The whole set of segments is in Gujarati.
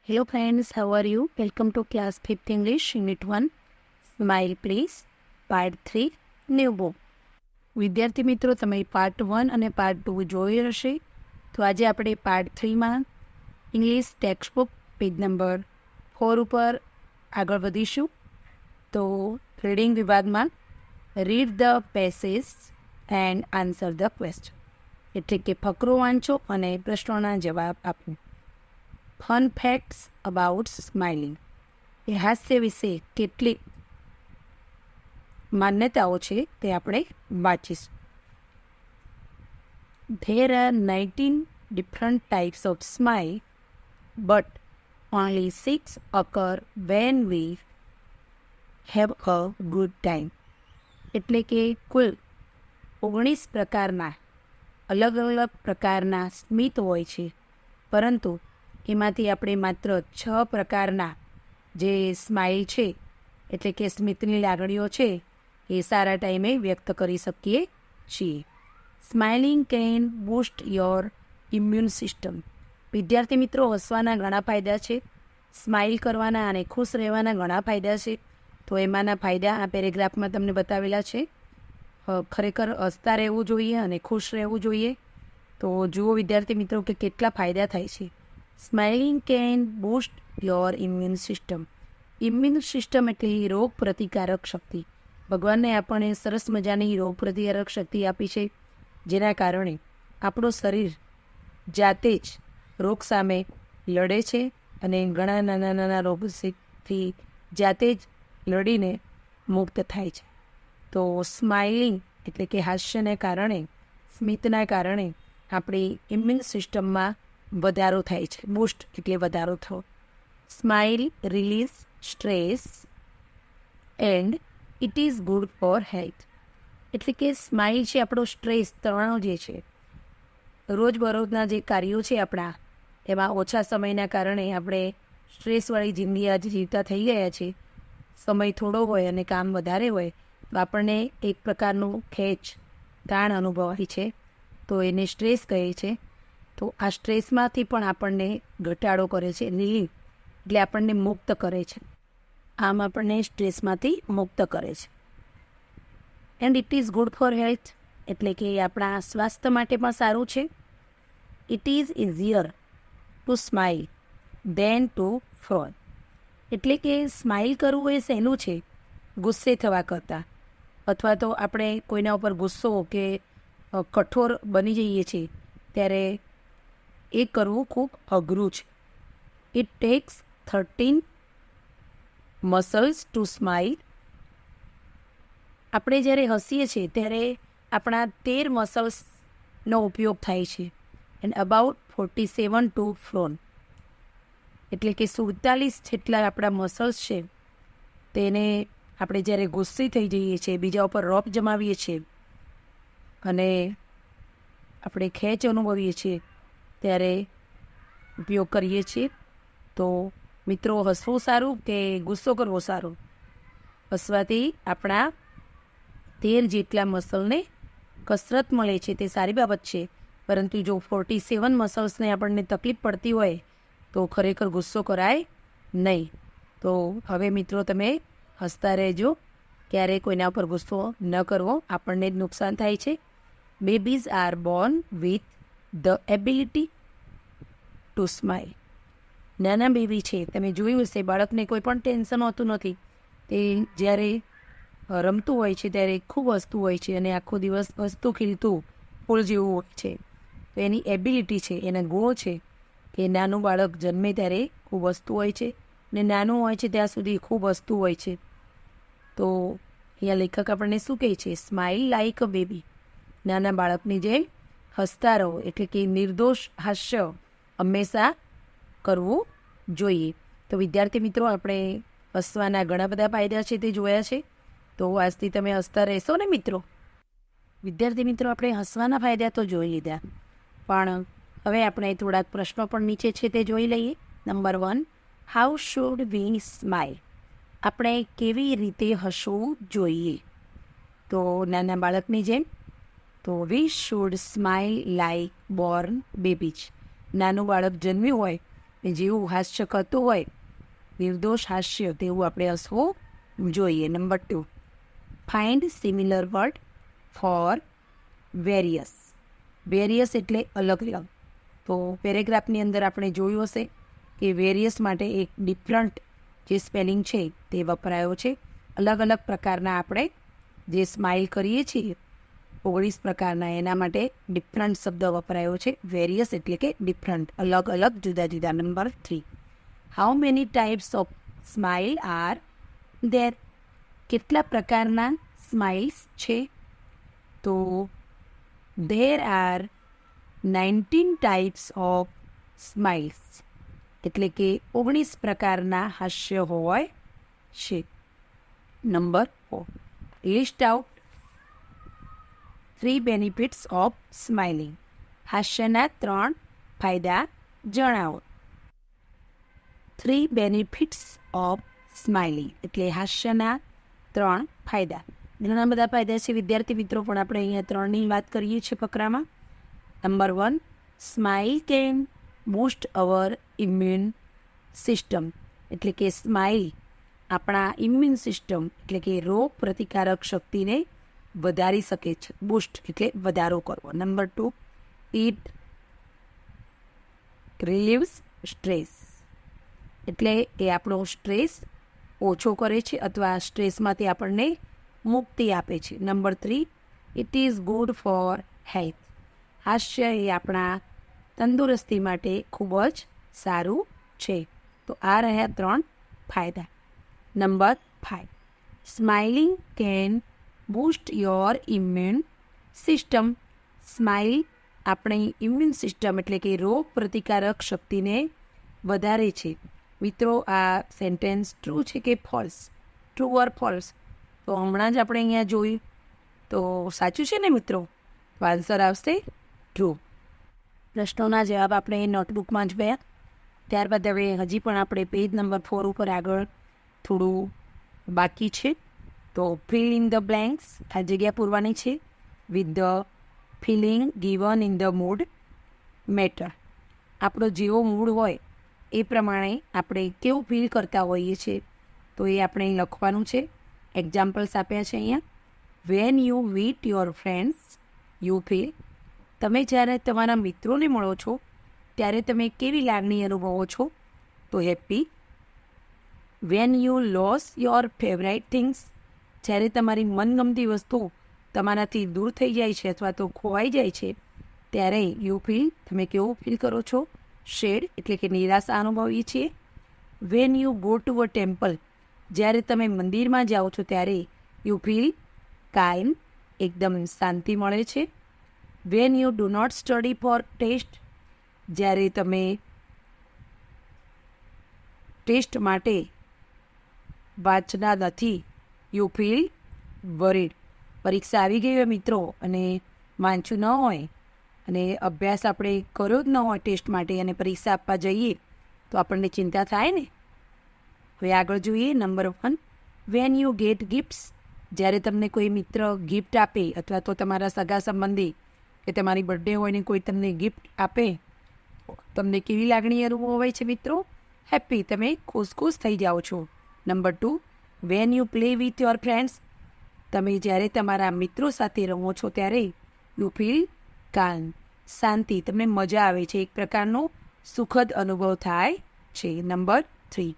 Hello friends, how are you? Welcome to class 5th English Unit 1. Smile please. Part 3. New book. વિદ્યાર્થી મિત્રો, તમે પાર્ટ 1 અને પાર્ટ 2 જોઈ હશે. તો આજે આપણે પાર્ટ 3માં English text book page number 4 ઉપર આગળ વધીશું. તો રીડિંગ વિભાગમાં read the passage and answer the question, એટલે કે ફકરો વાંચો અને પ્રશ્નોના જવાબ આપો. Fun facts about smiling. એ હાસ્ય વિશે કેટલીક માન્યતાઓ છે તે આપણે વાંચીશું. There are 19 different types of smile, but only 6 occur when we have a good time. એટલે કે કુલ 19 પ્રકારના અલગ અલગ પ્રકારના સ્મિત હોય છે, પરંતુ એમાંથી આપણે માત્ર 6 પ્રકારના જે સ્માઇલ છે, એટલે કે સ્મિતની લાગણીઓ છે, એ સારા ટાઈમે વ્યક્ત કરી શકીએ છીએ. Smiling can boost your immune system. વિદ્યાર્થી મિત્રો, હસવાના ઘણા ફાયદા છે, સ્માઇલ કરવાના અને ખુશ રહેવાના ઘણા ફાયદા છે. તો એમાંના ફાયદા આ પેરેગ્રાફમાં તમને બતાવેલા છે. ખરેખર હસતા રહેવું જોઈએ અને ખુશ રહેવું જોઈએ. તો જુઓ વિદ્યાર્થી મિત્રો કે કેટલા ફાયદા થાય છે. Smiling can boost your immune system. Immune system એટલે રોગ પ્રતિકારક શક્તિ. ભગવાનને આપણને સરસ મજાની રોગ પ્રતિકારક શક્તિ આપી છે, જેના કારણે આપણું શરીર જાતે જ રોગ સામે લડે છે અને ઘણા નાના નાના રોગથી જાતે જ લડીને મુક્ત થાય છે. તો સ્માઇલિંગ એટલે કે હાસ્યને કારણે, સ્મિતના કારણે આપણી ઇમ્યુન સિસ્ટમમાં વધારો થાય છે. બૂસ્ટ એટલે વધારો થવો. Smile release stress and it is good for health. એટલે કે સ્માઇલ છે આપણો સ્ટ્રેસ, તણાવ જે છે, રોજબરોજના જે કાર્યો છે આપણા, એમાં ઓછા સમયના કારણે આપણે સ્ટ્રેસવાળી જિંદગી આજે જીવતા થઈ ગયા છે. સમય થોડો હોય અને કામ વધારે હોય તો આપણને એક પ્રકારનું ખેંચ, તાણ અનુભવાય છે, તો એને સ્ટ્રેસ કહે છે. તો આ સ્ટ્રેસમાંથી પણ આપણને ઘટાડો કરે છે. રિલીફ એટલે આપણને મુક્ત કરે છે. આમ આપણને સ્ટ્રેસમાંથી મુક્ત કરે છે. And it is good for health એટલે કે આપણા સ્વાસ્થ્ય માટે પણ સારું છે. It is easier to smile than to frown. એટલે કે સ્માઇલ કરવું એ સહેલું છે ગુસ્સે થવા કરતાં, અથવા તો આપણે કોઈના ઉપર ગુસ્સો કે કઠોર બની જઈએ છીએ ત્યારે એ કરવું ખૂબ અઘરું છે. It takes 13 muscles to smile. આપણે જ્યારે હસીએ છીએ ત્યારે આપણા 13 મસલ્સનો ઉપયોગ થાય છે. And about 47 to frown. એટલે કે 47 જેટલા આપણા મસલ્સ છે, તેને આપણે જ્યારે ગુસ્સે થઈ જઈએ છીએ, બીજા ઉપર રોપ જમાવીએ છીએ અને આપણે ખેંચ અનુભવીએ છીએ ત્યારે ઉપયોગ કરીએ છીએ. તો મિત્રો, હસવું સારું કે ગુસ્સો કરવો સારો? હસવાથી આપણા 13 જેટલા મસલને કસરત મળે છે, તે સારી બાબત છે. પરંતુ જો 47 મસલ્સને આપણને તકલીફ પડતી હોય તો ખરેખર ગુસ્સો કરાય નહીં. તો હવે મિત્રો, તમે હસતા રહેજો, ક્યારેય કોઈના પર ગુસ્સો ન કરવો, આપણને જ નુકસાન થાય છે. Babies are born with the ability to smile. નાના બેબી છે, તમે જોયું હશે, બાળકને કોઈ પણ ટેન્શન હોતું નથી. તે જ્યારે રમતું હોય છે ત્યારે ખૂબ હસતું હોય છે અને આખો દિવસ હસતું ખીલતું ફૂલ જેવું હોય છે. તો એની એબિલિટી છે, એના ગુણો છે કે નાનું બાળક જન્મે ત્યારે ખૂબ હસતું હોય છે ને નાનું હોય છે ત્યાં સુધી ખૂબ હસતું હોય છે. તો અહીંયા લેખક આપણને શું કહે છે? Smile like a baby. નાના બાળકની જેમ હસતા રહો, એટલે કે નિર્દોષ હાસ્ય હંમેશા કરવું જોઈએ. તો વિદ્યાર્થી મિત્રો, આપણે હસવાના ઘણા બધા ફાયદા છે તે જોયા છે. તો આજથી તમે હસતા રહેશો ને મિત્રો? વિદ્યાર્થી મિત્રો, આપણે હસવાના ફાયદા તો જોઈ લીધા, પણ હવે આપણે થોડાક પ્રશ્નો પણ નીચે છે તે જોઈ લઈએ. Number 1, how should we smile? આપણે કેવી રીતે હસવું જોઈએ? તો નાના બાળકની જેમ. તો we should smile like Born babies. નાનું બાળક જન્મ્યું હોય જેવું હાસ્ય કરતું હોય, નિર્દોષ હાસ્ય, તેવું આપણે હસવું જોઈએ. Number 2, find similar word for various. Various એટલે અલગ અલગ. તો પેરેગ્રાફની અંદર આપણે જોયું હશે કે વેરિયસ માટે એક ડિફરન્ટ જે સ્પેલિંગ છે તે વપરાયો છે. અલગ અલગ પ્રકારના આપણે જે સ્માઇલ કરીએ છીએ 19 પ્રકારના, એના માટે ડિફરન્ટ શબ્દ વપરાયો છે. વેરિયસ એટલે કે ડિફરન્ટ, અલગ અલગ, જુદા જુદા. Number 3, how many types of smile are there. કેટલા પ્રકારના સ્માઇલ્સ છે? તો there are 19 types of smiles, એટલે કે 19 પ્રકારના હાસ્ય હોય છે. Number 4, list out 3 benefits of smiling. હાસ્યના 3 ફાયદા જણાવો. 3 બેનિફિટ્સ ઓફ સ્માઇલિંગ એટલે હાસ્યના 3 ફાયદા. ઘણા બધા ફાયદા છે વિદ્યાર્થી મિત્રો, પણ આપણે અહીંયા 3ની વાત કરીએ છીએ ફકરામાં. Number 1, smile can boost our immune system. એટલે કે સ્માઇલ આપણા ઇમ્યુન સિસ્ટમ એટલે કે રોગ પ્રતિકારક શક્તિને વધારી શકે છે. બૂસ્ટ એટલે વધારો કરવો. Number 2, it relieves stress. એટલે એ આપણો સ્ટ્રેસ ઓછો કરે છે અથવા સ્ટ્રેસમાંથી આપણને મુક્તિ આપે છે. Number 3, it is good for health. હાસ્ય એ આપણા તંદુરસ્તી માટે ખૂબ જ સારું છે. તો આ રહ્યા 3 ફાયદા. Number 5, smiling can boost your immune system. Smile આપણી ઇમ્યુન સિસ્ટમ એટલે કે રોગ પ્રતિકારક શક્તિને વધારે છે. મિત્રો, આ સેન્ટેન્સ ટ્રુ છે કે ફોલ્સ? True or false? તો હમણાં જ આપણે અહીંયા જોયું, તો સાચું છે ને મિત્રો? તો આન્સર આવશે ટ્રુ. પ્રશ્નોના જવાબ આપણે નોટબુકમાં જ ગયા. ત્યારબાદ હવે હજી પણ આપણે પેજ નંબર 4 ઉપર આગળ થોડું બાકી છે. તો ફિલ ઇન ધ બ્લેન્ક્સ, આ જગ્યા પૂરવાની છે with the filling given in the mood matter. આપણો જેવો મૂડ હોય એ પ્રમાણે આપણે કેવું ફીલ કરતા હોઈએ છીએ તો એ આપણે લખવાનું છે. એક્ઝામ્પલ્સ આપ્યા છે અહીંયા. When you meet your friends you feel. તમે જ્યારે તમારા મિત્રોને મળો છો ત્યારે તમે કેવી લાગણી અનુભવો છો? તો happy. When you loss your favourite things. જ્યારે તમારી મનગમતી વસ્તુ તમારાથી દૂર થઈ જાય છે અથવા તો ખોવાઈ જાય છે ત્યારે યુ ફીલ, તમે કેવું ફીલ કરો છો? શેડ એટલે કે નિરાશા અનુભવીએ છીએ. When you go to a temple. જ્યારે તમે મંદિરમાં જાઓ છો ત્યારે યુ ફીલ કાઇમ, એકદમ શાંતિ મળે છે. When you do not study for test. જ્યારે તમે ટેસ્ટ માટે વાંચના નથી યુ ફીલ વરીડ. પરીક્ષા આવી ગઈ હોય મિત્રો અને વાંચ્યું ન હોય અને અભ્યાસ આપણે કર્યો જ ન હોય ટેસ્ટ માટે અને પરીક્ષા આપવા જઈએ તો આપણને ચિંતા થાય ને. હવે આગળ જોઈએ. Number 1, when you get gifts. જ્યારે તમને કોઈ મિત્ર ગિફ્ટ આપે અથવા તો તમારા સગા સંબંધી કે તમારી બર્થડે હોય ને કોઈ તમને ગિફ્ટ આપે, તમને કેવી લાગણી અનુભવાય છે મિત્રો? હેપી, તમે ખુશ થઈ જાઓ છો. Number 2, when you play with your friends. તમે જ્યારે તમારા મિત્રો સાથે રમો છો ત્યારે યુ ફીલ કાલ્મ, શાંતિ, તમને મજા આવે છે, એક પ્રકારનો સુખદ અનુભવ થાય છે. નંબર 3,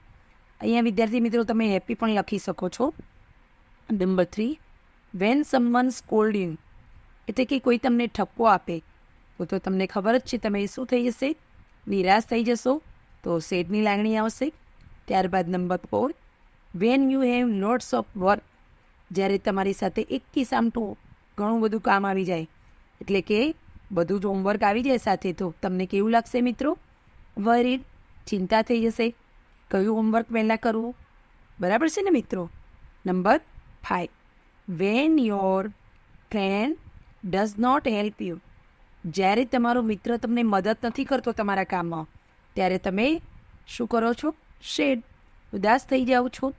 અહીંયા વિદ્યાર્થી મિત્રો તમે હેપી પણ લખી શકો છો. Number 3, when someone scold you. એટલે કે કોઈ તમને ઠપકો આપે તો તમને ખબર જ છે તમે શું થઈ જશે? નિરાશ થઈ જશો, તો સેડની લાગણી આવશે. ત્યારબાદ number 4, when you have lots of work. જ્યારે તમારી સાથે એક કિસ્સામાં ઘણું બધું કામ આવી જાય એટલે કે બધું જ હોમવર્ક આવી જાય સાથે, તો તમને કેવું લાગશે મિત્રો? વરીડ, ચિંતા થઈ જશે. કયું હોમવર્ક પહેલાં કરવું? બરાબર છે ને મિત્રો? Number 5, when your friend does not help you. જ્યારે તમારો મિત્ર તમને મદદ નથી કરતો તમારા કામમાં ત્યારે તમે શું કરો છો? શેડ, ઉદાસ થઈ જાઓ છો.